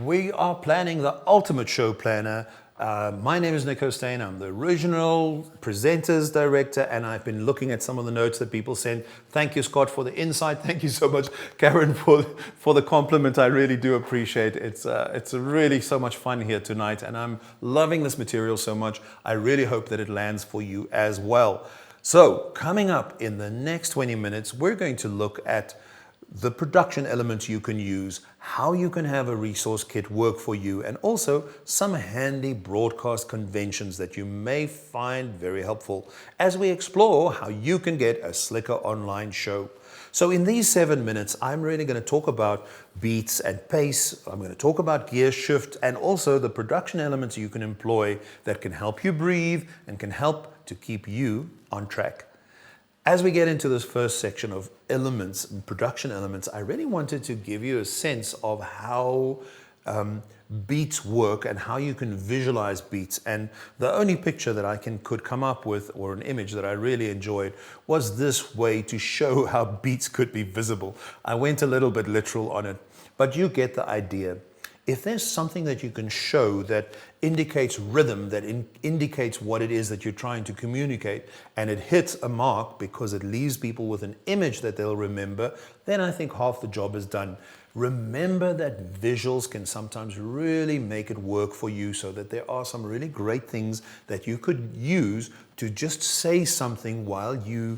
we are planning the ultimate show planner. My name is Nick Hostain. I'm the original presenters director, and I've been looking at some of the notes that people sent. Thank you, Scott, for the insight. Thank you so much, Karen, for the compliment. I really do appreciate it. It's really so much fun here tonight, and I'm loving this material so much. I really hope that it lands for you as well. So, coming up in the next 20 minutes, we're going to look at the production elements you can use, how you can have a resource kit work for you, and also some handy broadcast conventions that you may find very helpful as we explore how you can get a slicker online show. So in these 7 minutes, I'm really going to talk about beats and pace. I'm going to talk about gear shift and also the production elements you can employ that can help you breathe and can help to keep you on track. As we get into this first section of elements, production elements, I really wanted to give you a sense of how beats work and how you can visualize beats. And the only picture that I could come up with, or an image that I really enjoyed, was this way to show how beats could be visible. I went a little bit literal on it, but you get the idea. If there's something that you can show that indicates rhythm, that indicates what it is that you're trying to communicate, and it hits a mark because it leaves people with an image that they'll remember, then I think half the job is done. Remember that visuals can sometimes really make it work for you, so that there are some really great things that you could use to just say something while you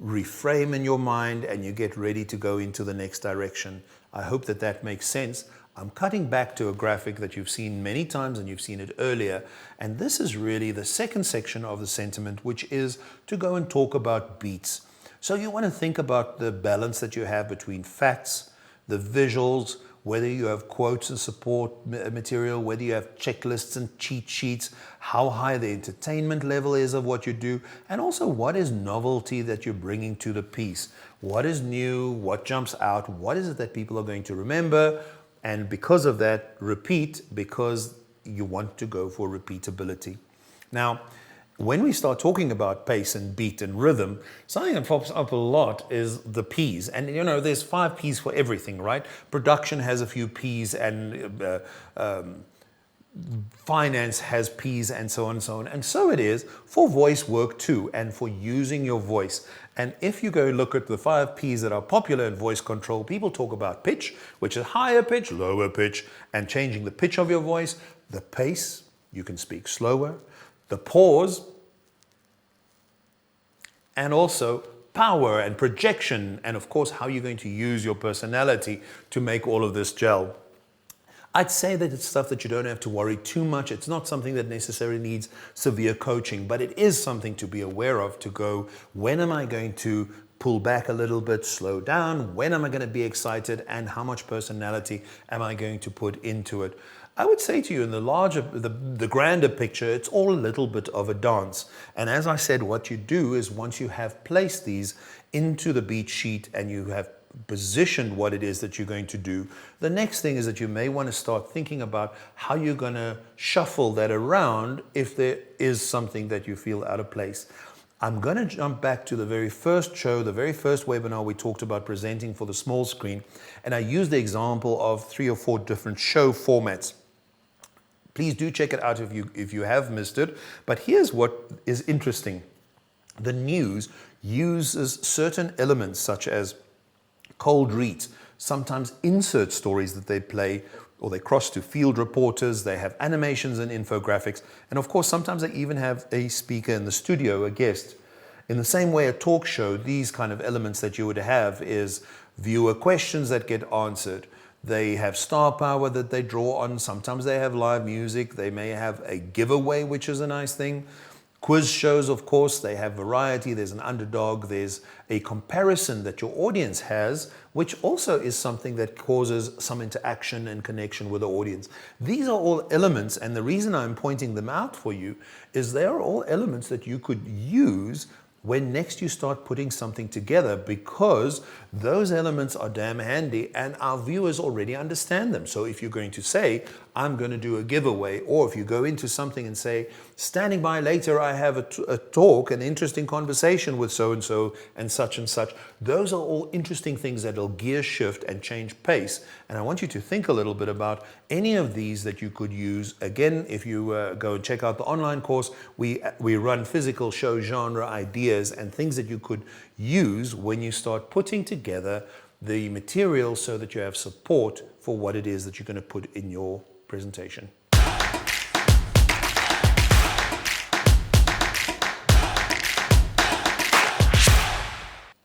reframe in your mind and you get ready to go into the next direction. I hope that that makes sense. I'm cutting back to a graphic that you've seen many times, and you've seen it earlier. And this is really the second section of the sentiment, which is to go and talk about beats. So you want to think about the balance that you have between facts, the visuals, whether you have quotes and support material, whether you have checklists and cheat sheets, how high the entertainment level is of what you do, and also what is novelty that you're bringing to the piece. What is new? What jumps out? What is it that people are going to remember? And because of that, repeat, because you want to go for repeatability. Now, when we start talking about pace and beat and rhythm, something that pops up a lot is the P's. And you know, there's 5 P's for everything, right? Production has a few P's, and finance has P's, and so on and so on. And so it is for voice work too, and for using your voice. And if you go look at the 5 P's that are popular in voice control, people talk about pitch, which is higher pitch, lower pitch, and changing the pitch of your voice. The pace, you can speak slower. The pause, and also power and projection, and of course, how you're going to use your personality to make all of this gel. I'd say that it's stuff that you don't have to worry too much. It's not something that necessarily needs severe coaching, but it is something to be aware of, to go, when am I going to pull back a little bit, slow down? When am I going to be excited? And how much personality am I going to put into it? I would say to you, in the larger, the grander picture, it's all a little bit of a dance. And as I said, what you do is once you have placed these into the beat sheet and you have positioned what it is that you're going to do, the next thing is that you may want to start thinking about how you're going to shuffle that around if there is something that you feel out of place. I'm going to jump back to the very first show, the very first webinar we talked about presenting for the small screen, and I used the example of 3 or 4 different show formats. Please do check it out if you have missed it. But here's what is interesting. The news uses certain elements such as cold reads, sometimes insert stories that they play, or they cross to field reporters, they have animations and infographics, and of course sometimes they even have a speaker in the studio, a guest. In the same way a talk show, these kind of elements that you would have is viewer questions that get answered. They have star power that they draw on. Sometimes they have live music. They may have a giveaway, which is a nice thing. Quiz shows, of course, they have variety. There's an underdog. There's a comparison that your audience has, which also is something that causes some interaction and connection with the audience. These are all elements, and the reason I'm pointing them out for you is they are all elements that you could use when next you start putting something together, because those elements are damn handy and our viewers already understand them. So if you're going to say, I'm going to do a giveaway. Or if you go into something and say, standing by later, I have a talk, an interesting conversation with so-and-so and such and such. Those are all interesting things that'll gear shift and change pace. And I want you to think a little bit about any of these that you could use. Again, if you go and check out the online course, we run physical show genre ideas and things that you could use when you start putting together the material so that you have support for what it is that you're going to put in your presentation.